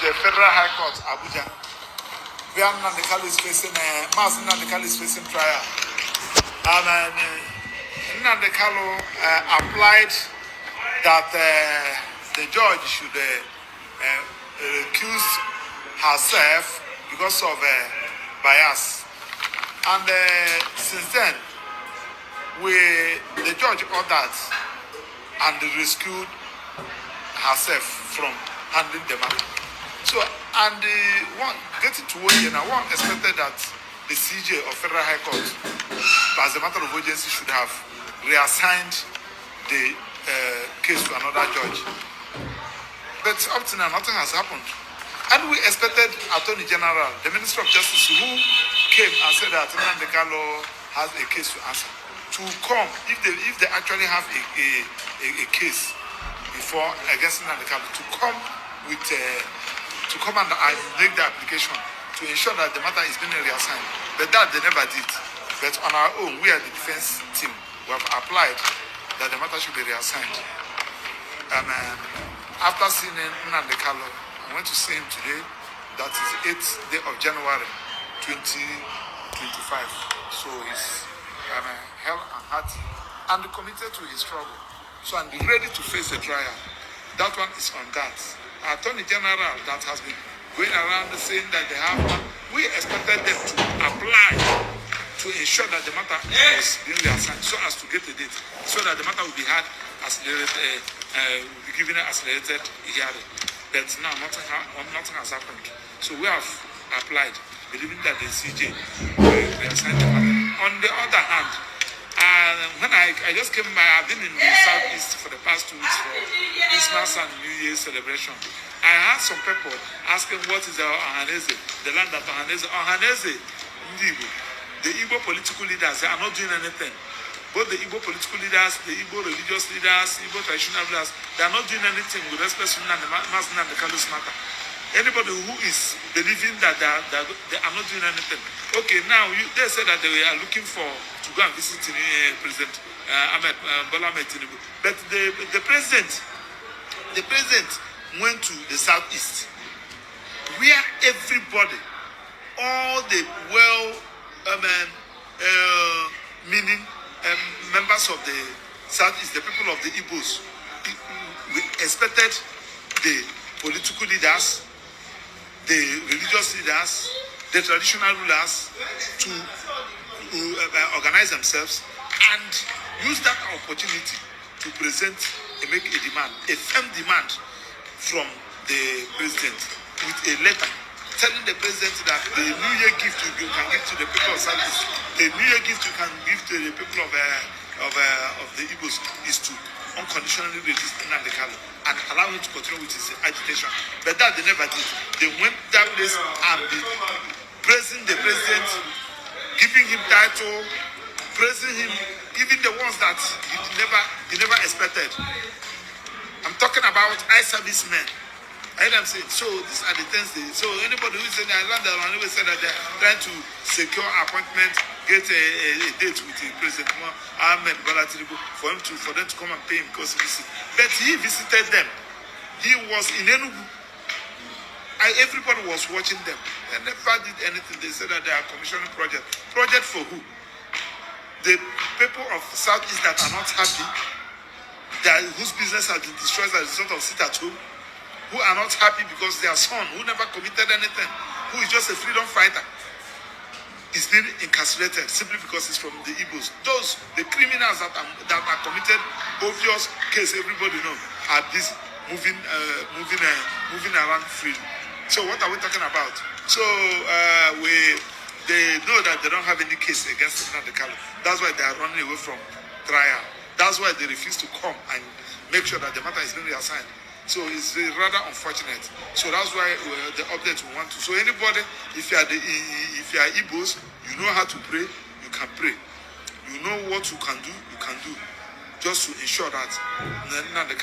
the Federal High Court, Abuja, where Nnamdi is facing, Mazi is facing trial. And Nnamdi applied that the judge should recuse herself because of bias. And since then, the judge ordered and rescued herself from handling the matter. So, and getting to one expected that the CJ of Federal High Court, as a matter of urgency, should have reassigned the case to another judge. But up to now, nothing has happened. And we expected Attorney General, the Minister of Justice, who came and said that Nnamdi has a case to answer, to come, if they actually have a case before against Nnamdi, to come with to come and make the application to ensure that the matter is being reassigned. But that they never did. But on our own, we are the defense team. We have applied that the matter should be reassigned. And after seeing Nnamdi, I went to see him today. That is 8th day of January 2025. So he's held and hearty and committed to his struggle. So I'm ready to face the trial. That one is on that. Attorney General that has been going around saying that they have, we expected them to apply to ensure that the matter is being reassigned so as to get the date, so that the matter will be had accelerated, will be given an accelerated hearing. But now nothing has happened. So we have applied, believing that the CJ will reassign the matter. On the other hand, when I just came by, I've been in the Southeast for the past 2 weeks for Christmas and New Year's celebration. I had some people asking what is the Ohaneze, the land that Ohaneze, the Igbo political leaders, they are not doing anything. Both the Igbo political leaders, the Igbo religious leaders, Igbo traditional leaders, they are not doing anything with respect to Mazi and the Kanu's matter. Anybody who is believing that they are not doing anything. Okay, now they said that they are looking to go and visit President Bola Ahmed Tinubu. But the president went to the Southeast, where everybody, all the meaning members of the Southeast, the people of the Igbos, we expected the political leaders, the religious leaders, the traditional rulers to organize themselves and use that opportunity to present and make a demand, a firm demand from the president with a letter telling the president that the New Year gift you can give to the people of Southeast, the New Year gift you can give to the people of the Igbos is to unconditionally release Nnamdi and allow him to continue with his agitation. But that they never did. They went that place and praising the president, giving him title, praising him, even the ones that he never expected. I'm talking about servicemen. I heard them say, so these are the things so anybody who is in Ireland will say that they're trying to secure appointment, get a date with the President Ahmed Bola Tinubu for them to come and pay him because visit. But he visited them. He was in Enugu. Everybody was watching them. They never did anything. They said that they are commissioning project. Project for who? The people of Southeast that are not happy, whose business has been destroyed as a result of sit at home, who are not happy because their son, who never committed anything, who is just a freedom fighter, is being incarcerated simply because he's from the Igbos. Those, the criminals that are committed, obvious case everybody knows, are busy moving around freely. So what are we talking about? So they know that they don't have any case against Nnamdi. That's why they are running away from trial. That's why they refuse to come and make sure that the matter is being reassigned. So it's rather unfortunate. So that's why the update we want to. So anybody, if you are Igbos, you know how to pray, you can pray. You know what you can do, just to ensure that Nnamdi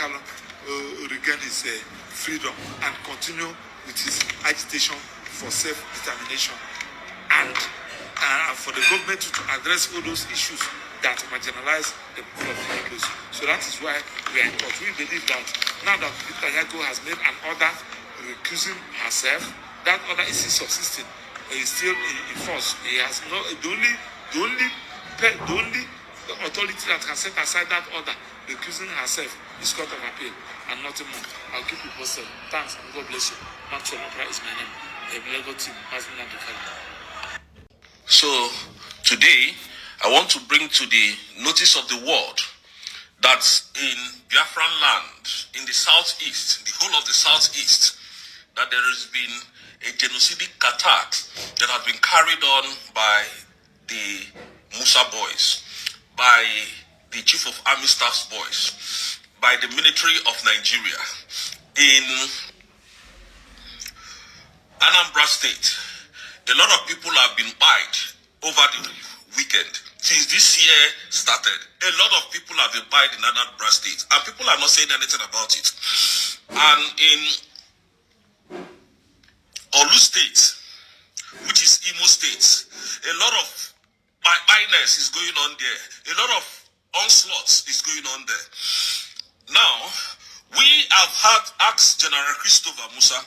regain his freedom and continue with his agitation for self-determination and for the government to address all those issues that marginalize the people of the Igbos. So that is why we are in court. We believe that now that Peter Yago has made an order recusing herself. That order is still subsisting. Is still in force. He has no the only authority that can set aside that order, recusing herself, is Court of Appeal and nothing more. I'll keep you posted. Thanks and God bless you. Maxwell Opera is my name. A Lego team, Mazi Nnamdi. So today I want to bring to the notice of the world that in Biafraland, in the southeast, the whole of the southeast, that there has been a genocidal attack that has been carried on by the Musa boys, by the Chief of Army Staff's boys, by the military of Nigeria in Anambra State. A lot of people have been died over the weekend. Since this year started, a lot of people have been died in Anambra State, and people are not saying anything about it. And in Olu State, which is Imo State, a lot of violence is going on there. A lot of onslaughts is going on there. Now, we have asked General Christopher Musa,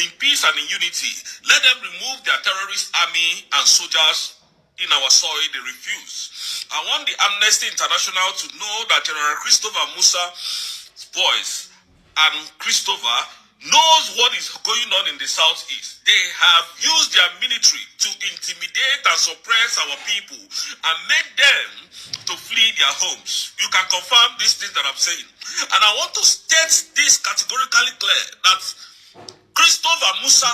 in peace and in unity, let them remove their terrorist army and soldiers in our soil. They refuse. I want the Amnesty International to know that General Christopher Musa's boys and Christopher knows what is going on in the southeast. They have used their military to intimidate and suppress our people and make them to flee their homes. You can confirm these things that I'm saying. And I want to state this categorically clear, that Christopher Musa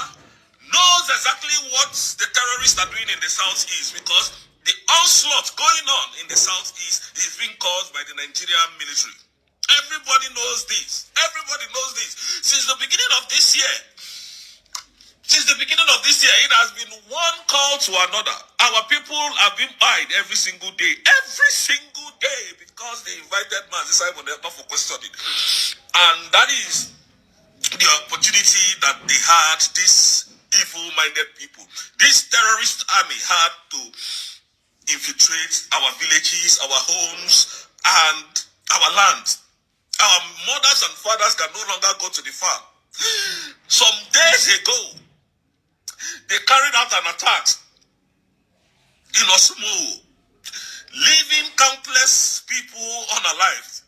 knows exactly what the terrorists are doing in the southeast, because the onslaught going on in the southeast is being caused by the Nigerian military. Everybody knows this. Everybody knows this. Since the beginning of this year, it has been one call to another. Our people have been died every single day. Every single day, because they invited Mazi for questioning. And that is the opportunity that they had, these evil-minded people. This terrorist army had to infiltrate our villages, our homes, and our land. Our mothers and fathers can no longer go to the farm. Some days ago, they carried out an attack in Osmo, leaving countless people unalive.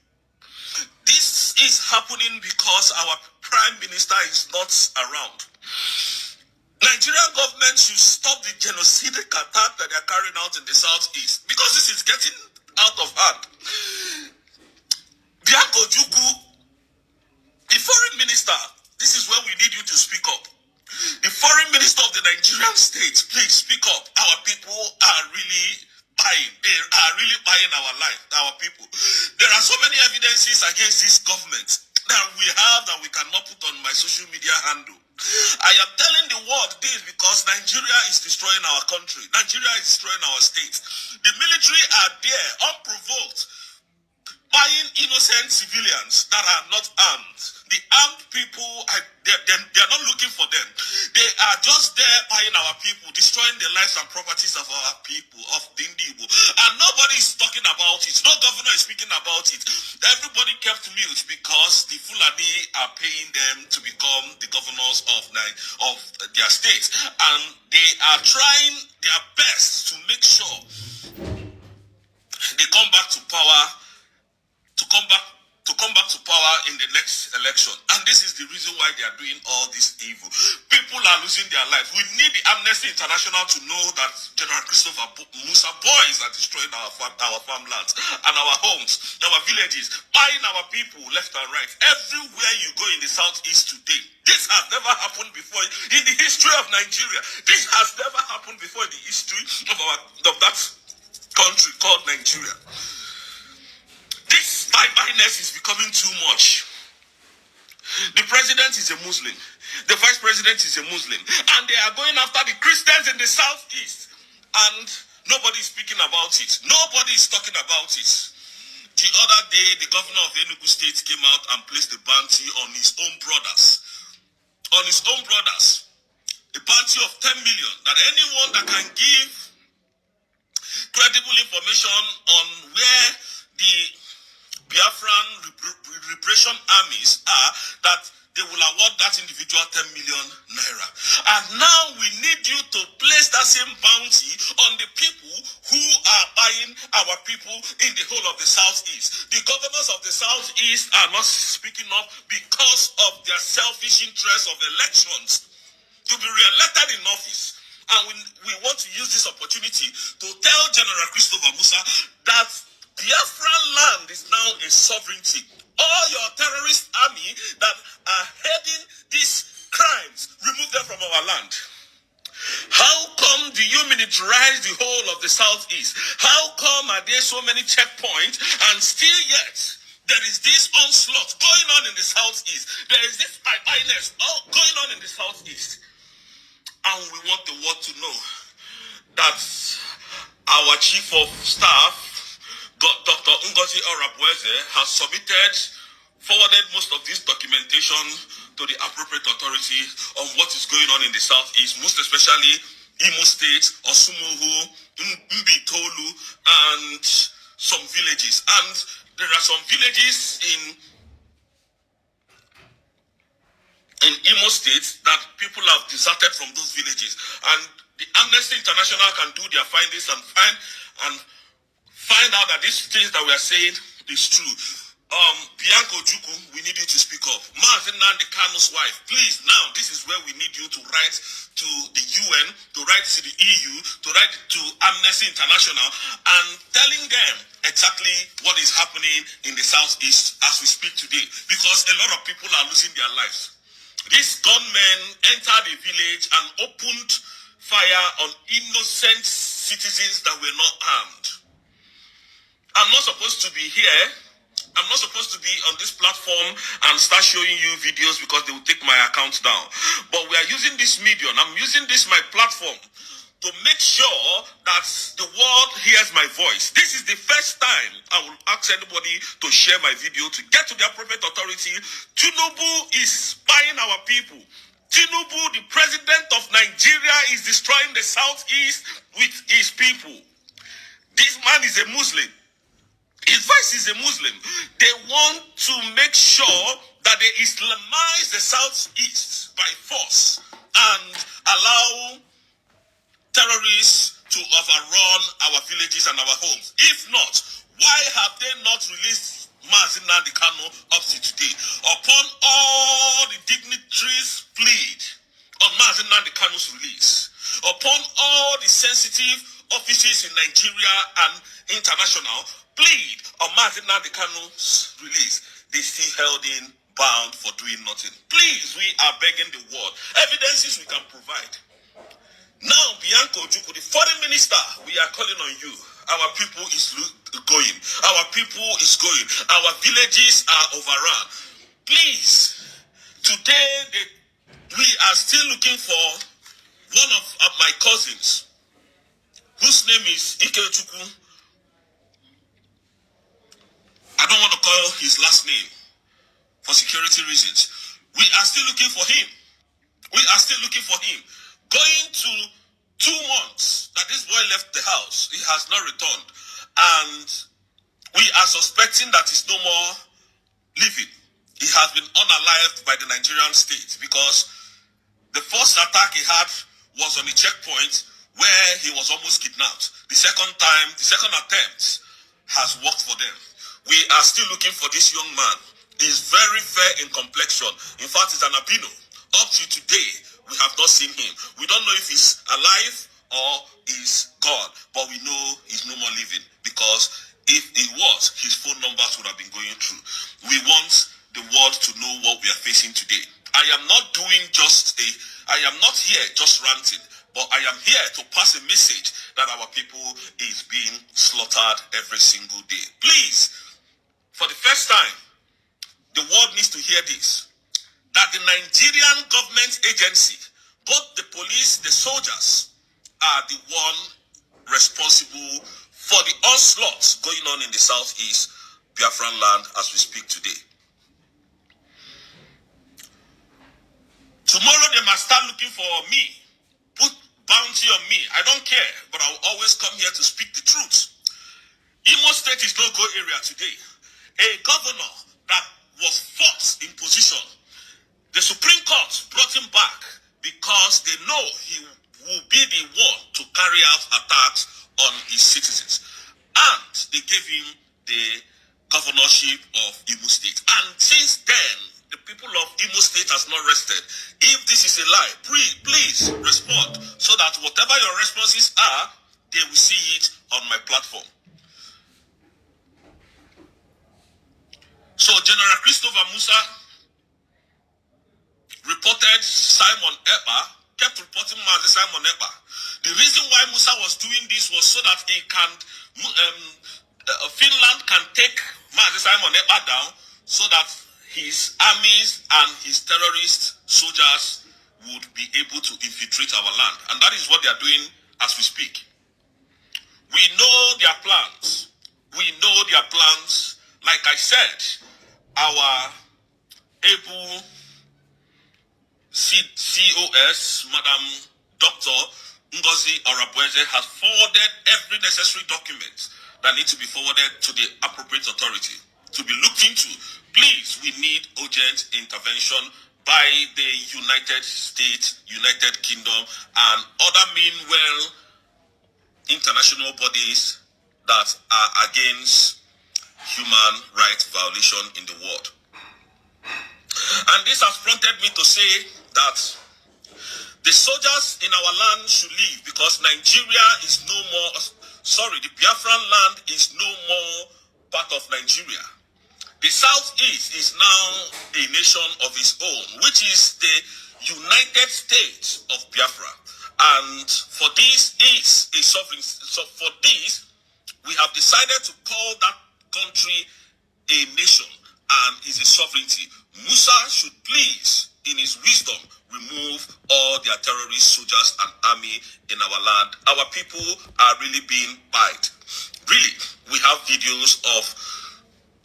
This is happening because our Prime Minister is not around. Nigerian government should stop the genocidal attack that they are carrying out in the southeast, because this is getting out of hand. Bianco Juku, the foreign minister, this is where we need you to speak up. The foreign minister of the Nigerian state, please speak up. Our people are really buying. They are really buying our life, our people. There are so many evidences against this government that we have that we cannot put on my social media handle. I am telling the world this because Nigeria is destroying our country. Nigeria is destroying our state. The military are there, unprovoked, buying innocent civilians that are not armed. The armed people, they are not looking for them. They are just there buying our people, destroying the lives and properties of our people, of the Indigo. And nobody is talking about it. No governor is speaking about it. Everybody kept mute because the Fulani are paying them to become the governors of their states. And they are trying their best to make sure they come back to power, to come back to power in the next election. And this is the reason why they are doing all this evil. People are losing their lives. We need the Amnesty International to know that General Christopher Musa boys are destroying our farmlands and our homes, our villages, buying our people left and right. Everywhere you go in the southeast today, this has never happened before in the history of Nigeria. This has never happened before in the history of that country called Nigeria. This violence is becoming too much. The president is a Muslim. The vice president is a Muslim. And they are going after the Christians in the southeast. And nobody is speaking about it. Nobody is talking about it. The other day, the governor of Enugu State came out and placed a bounty on his own brothers. On his own brothers. A bounty of 10 million. That anyone that can give credible information on where the Biafran repression armies are, that they will award that individual 10 million naira. And now we need you to place that same bounty on the people who are buying our people in the whole of the Southeast. The governors of the Southeast are not speaking up because of their selfish interest of elections to be re-elected in office. And we want to use this opportunity to tell General Christopher Musa that Biafraland is now a sovereignty. All your terrorist army that are heading these crimes, remove them from our land. How come do you militarize the whole of the Southeast? How come are there so many checkpoints and still yet there is this onslaught going on in the Southeast? There is this INS going on in the Southeast. And we want the world to know that our chief of staff, Dr. Ngozi Orabweze, has forwarded most of this documentation to the appropriate authority on what is going on in the Southeast, most especially Imo State, Osumuhu, Mbitolu, and some villages. And there are some villages in Imo State that people have deserted from those villages. And the Amnesty International can do their findings and find out that these things that we are saying is true. Bianco Juku, we need you to speak up. Mazi Nnamdi Kanu's wife, please, now this is where we need you to write to the UN, to write to the EU, to write to Amnesty International, and telling them exactly what is happening in the Southeast as we speak today, because a lot of people are losing their lives. These gunmen entered a village and opened fire on innocent citizens that were not armed. I'm not supposed to be here. I'm not supposed to be on this platform and start showing you videos because they will take my account down. But we are using this medium. I'm using this, my platform, to make sure that the world hears my voice. This is the first time I will ask anybody to share my video to get to the appropriate authority. Tinubu is spying our people. Tinubu, the president of Nigeria, is destroying the Southeast with his people. This man is a Muslim. His vice is a Muslim. They want to make sure that they Islamize the Southeast by force and allow terrorists to overrun our villages and our homes. If not, why have they not released Mazi Nnamdi Kanu up to today? Upon all the dignitaries' plead on Mazi Nnamdi Kanu's release, upon all the sensitive offices in Nigeria and international plead on Mazi Nnamdi Kanu's release, they still held in bound for doing nothing. Please, we are begging the world. Evidences we can provide. Now, Bianco Juku, the foreign minister, we are calling on you. Our people is going. Our people is going. Our villages are overrun. Please, today we are still looking for one of my cousins, whose name is Ikechukwu. I don't want to call his last name for security reasons. We are still looking for him. We are still looking for him. Going to 2 months that this boy left the house, he has not returned. And we are suspecting that he's no more living. He has been unalived by the Nigerian state because the first attack he had was on a checkpoint where he was almost kidnapped. The second attempt has worked for them. We are still looking for this young man. He's very fair in complexion. In fact, he's an albino. Up to today, we have not seen him. We don't know if he's alive or he's gone, but we know he's no more living, because if he was, his phone numbers would have been going through. We want the world to know what we are facing today. I am not here just ranting, but I am here to pass a message that our people is being slaughtered every single day. Please, for the first time, the world needs to hear this, that the Nigerian government agency, both the police, the soldiers, are the one responsible for the onslaught going on in the Southeast, Biafraland, as we speak today. Tomorrow they must start looking for me, put bounty on me. I don't care, but I will always come here to speak the truth. Imo State is no-go area today. A governor that was forced in position The Supreme Court brought him back because they know he will be the one to carry out attacks on his citizens. And they gave him the governorship of Imo State. And since then, the people of Imo State has not rested. If this is a lie, please respond so that whatever your responses are, they will see it on my platform. So General Christopher Musa reported Simon Ekpa, kept reporting Mazi Simon Ekpa. The reason why Musa was doing this was so that he can, Finland can take Mazi Simon Ekpa down so that his armies and his terrorist soldiers would be able to infiltrate our land. And that is what they are doing as we speak. We know their plans. We know their plans. Like I said, our able COS, Madam Dr. Ngozi Arabueze, has forwarded every necessary document that need to be forwarded to the appropriate authority to be looked into. Please, we need urgent intervention by the United States, United Kingdom, and other meanwhile international bodies that are against human rights violation in the world. And this has prompted me to say that the soldiers in our land should leave because Nigeria is no more, the Biafran land is no more part of Nigeria. The Southeast is now a nation of its own, which is the United States of Biafra. And for this is a sovereign. So for this, we have decided to call that country a nation and is a sovereignty. Musa should please, in his wisdom, remove all their terrorist soldiers and army in our land. Our people are really being bite. Really, we have videos of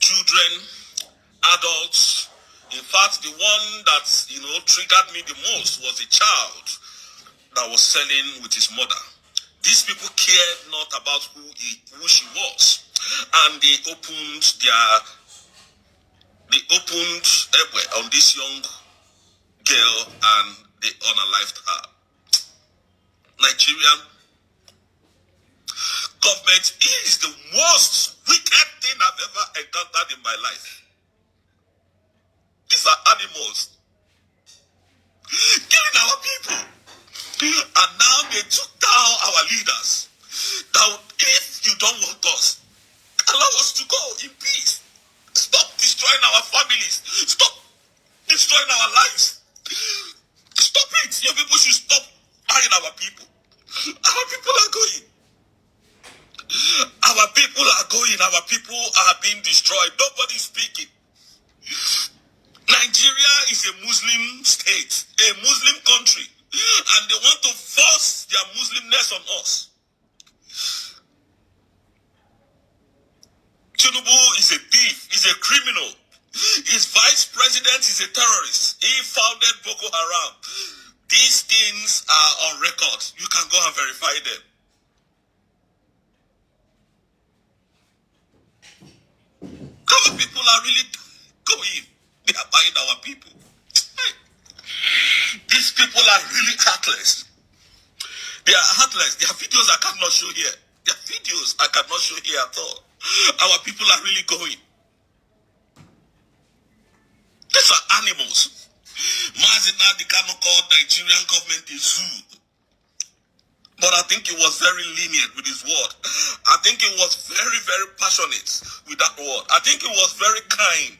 children, adults. In fact, the one that triggered me the most was a child that was selling with his mother. These people cared not about who she was, and they opened on this young girl and they unalived her. Nigerian government is the most wicked thing I've ever encountered in my life. These are animals killing our people. And now they took down our leaders. Now, if you don't want us, allow us to go in peace. Stop destroying our families. Stop destroying our lives. Stop it. Your people should stop buying our people. Our people are going. Our people are going. Our people are being destroyed. Nobody's speaking. Nigeria is a Muslim state, a Muslim country, and they want to force their Muslimness on us. Tinubu is a thief, is a criminal. His vice president is a terrorist. He founded Boko Haram. These things are on record. You can go and verify them. Our people are really going. They are buying our people. These people are really heartless. They are heartless. Their videos I cannot show here. Their videos I cannot show here at all. Our people are really going. These are animals. Mazi Nnamdi Kanu called Nigerian government a zoo. But I think he was very lenient with his word. I think he was very, very passionate with that word. I think he was very kind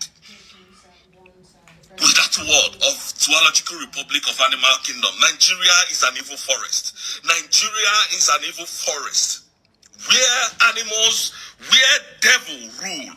with that word of Zoological Republic of Animal Kingdom. Nigeria is an evil forest. Nigeria is an evil forest where animals, where devil rule.